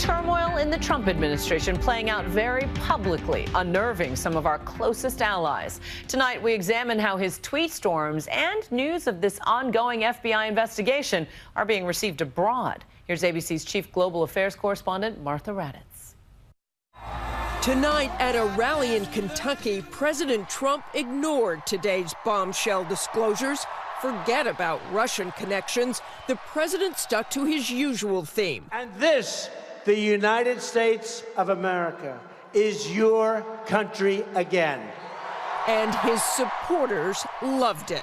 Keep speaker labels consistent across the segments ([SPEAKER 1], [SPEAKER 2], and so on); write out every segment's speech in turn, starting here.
[SPEAKER 1] turmoil in the Trump administration playing out very publicly, unnerving some of our closest allies. Tonight, we examine how his tweet storms and news of this ongoing FBI investigation are being received abroad. Here's ABC's chief global affairs correspondent, Martha Raddatz.
[SPEAKER 2] Tonight at a rally in Kentucky, President Trump ignored today's bombshell disclosures. Forget about Russian connections. The president stuck to his usual theme.
[SPEAKER 3] And this, the United States of America, is your country again.
[SPEAKER 2] And his supporters loved it.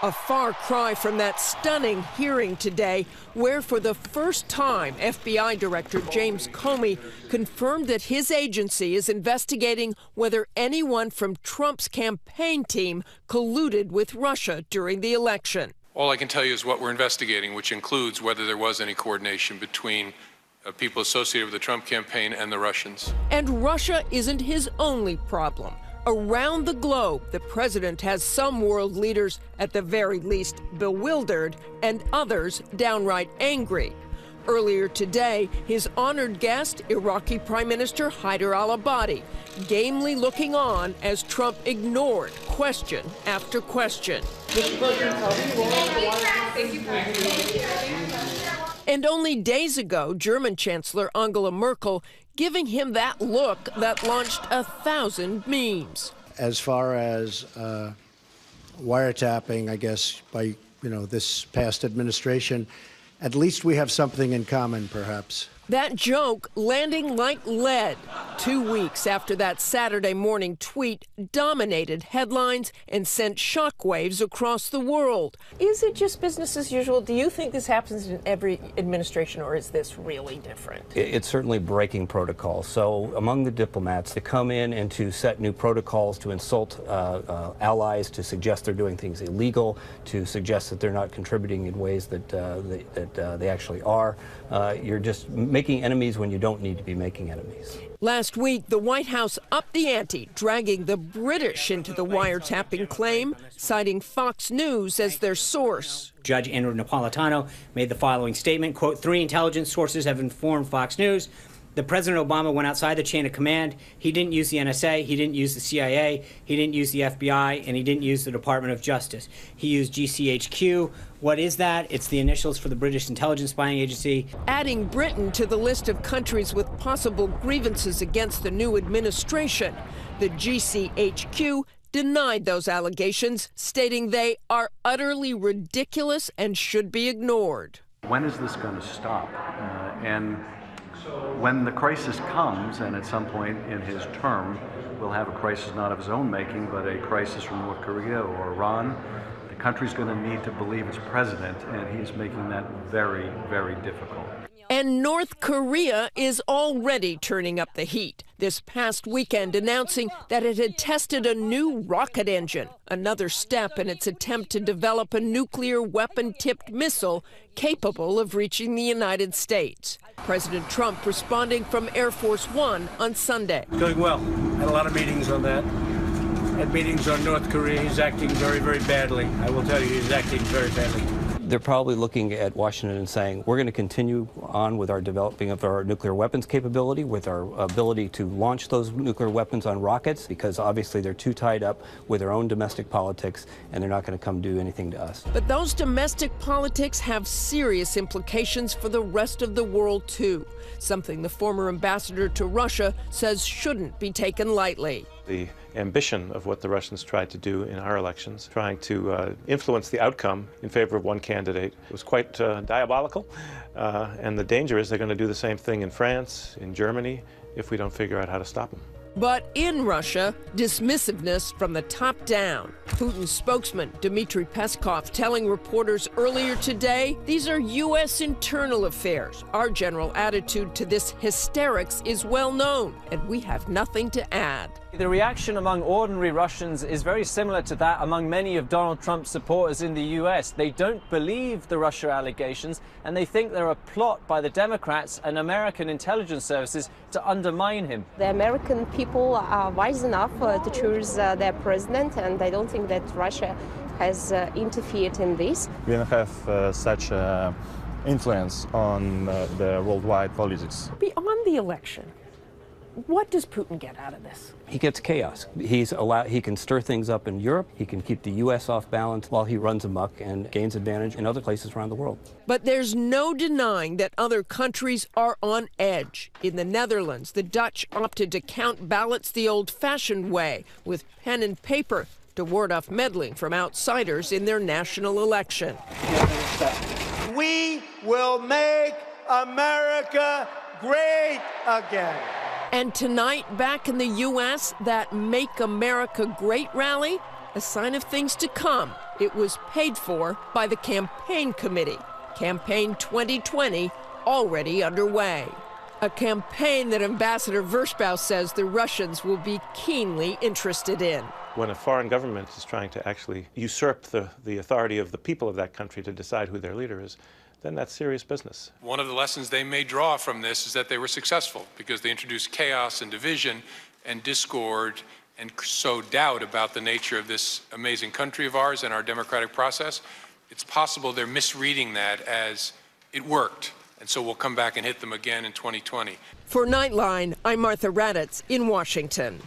[SPEAKER 2] A far cry from that stunning hearing today, where for the first time FBI Director James Comey confirmed that his agency is investigating whether anyone from Trump's campaign team colluded with Russia during the election.
[SPEAKER 4] All I can tell you is what we're investigating, which includes whether there was any coordination between people associated with the Trump campaign and the Russians.
[SPEAKER 2] And Russia isn't his only problem. Around the globe, the president has some world leaders, at the very least, bewildered, and others downright angry. Earlier today, his honored guest, Iraqi Prime Minister Haider al-Abadi, gamely looking on as Trump ignored question after question. And only days ago, German Chancellor Angela Merkel giving him that look that launched 1,000 memes.
[SPEAKER 5] As far as wiretapping, I guess, by this past administration, at least we have something in common, perhaps.
[SPEAKER 2] That joke landing like lead 2 weeks after that Saturday morning tweet dominated headlines and sent shockwaves across the world. Is it just business as usual? Do you think this happens in every administration, or is this really different?
[SPEAKER 6] It's certainly breaking protocol. So among the diplomats to come in and to set new protocols, to insult allies, to suggest they're doing things illegal, to suggest that they're not contributing in ways that they actually are, you're just making enemies when you don't need to be making enemies.
[SPEAKER 2] Last week, the White House upped the ante, dragging the British into the wiretapping claim, citing Fox News as their source.
[SPEAKER 7] Judge Andrew Napolitano made the following statement, quote, 3 intelligence sources have informed Fox News that President Obama went outside the chain of command. He didn't use the NSA, he didn't use the CIA, he didn't use the FBI, and he didn't use the Department of Justice. He used GCHQ. What is that? It's the initials for the British Intelligence Spying Agency.
[SPEAKER 2] Adding Britain to the list of countries with possible grievances against the new administration, the GCHQ denied those allegations, stating they are utterly ridiculous and should be ignored.
[SPEAKER 8] When is this going to stop? And when the crisis comes, and at some point in his term, we'll have a crisis not of his own making, but a crisis from North Korea or Iran, the country's going to need to believe its president, and he's making that very, very difficult.
[SPEAKER 2] And North Korea is already turning up the heat, this past weekend announcing that it had tested a new rocket engine, another step in its attempt to develop a nuclear weapon-tipped missile capable of reaching the United States. President Trump responding from Air Force One on Sunday.
[SPEAKER 3] Going well. Had a lot of meetings on that. Had meetings on North Korea. He's acting very, very badly. I will tell you, he's acting very badly.
[SPEAKER 6] They're probably looking at Washington and saying, we're going to continue on with our developing of our nuclear weapons capability, with our ability to launch those nuclear weapons on rockets, because obviously they're too tied up with their own domestic politics, and they're not going to come do anything to us.
[SPEAKER 2] But those domestic politics have serious implications for the rest of the world, too, something the former ambassador to Russia says shouldn't be taken lightly.
[SPEAKER 9] The ambition of what the Russians tried to do in our elections, trying to influence the outcome in favor of one candidate, was quite diabolical. And the danger is they're going to do the same thing in France, in Germany, if we don't figure out how to stop them.
[SPEAKER 2] But in Russia, dismissiveness from the top down. Putin's spokesman, Dmitry Peskov, telling reporters earlier today, these are U.S. internal affairs. Our general attitude to this hysterics is well known, and we have nothing to add.
[SPEAKER 10] The reaction among ordinary Russians is very similar to that among many of Donald Trump's supporters in the U.S. They don't believe the Russia allegations, and they think they're a plot by the Democrats and American intelligence services to undermine him.
[SPEAKER 11] The American people are wise enough to choose their president, and I don't think that Russia has interfered in this.
[SPEAKER 12] We don't have such influence on the worldwide politics.
[SPEAKER 2] Beyond the election, what does Putin get out of this?
[SPEAKER 6] He gets chaos. He can stir things up in Europe. He can keep the U.S. off balance while he runs amok and gains advantage in other places around the world.
[SPEAKER 2] But there's no denying that other countries are on edge. In the Netherlands, the Dutch opted to count ballots the old-fashioned way, with pen and paper, to ward off meddling from outsiders in their national election.
[SPEAKER 13] We will make America great again.
[SPEAKER 2] And tonight, back in the U.S., that Make America Great rally, a sign of things to come. It was paid for by the campaign committee. Campaign 2020 already underway. A campaign that Ambassador Versbow says the Russians will be keenly interested in.
[SPEAKER 9] When a foreign government is trying to actually usurp the authority of the people of that country to decide who their leader is, then that's serious business.
[SPEAKER 4] One of the lessons they may draw from this is that they were successful because they introduced chaos and division and discord and sowed doubt about the nature of this amazing country of ours and our democratic process. It's possible they're misreading that as it worked, and so we'll come back and hit them again in 2020.
[SPEAKER 2] For Nightline, I'm Martha Raddatz in Washington.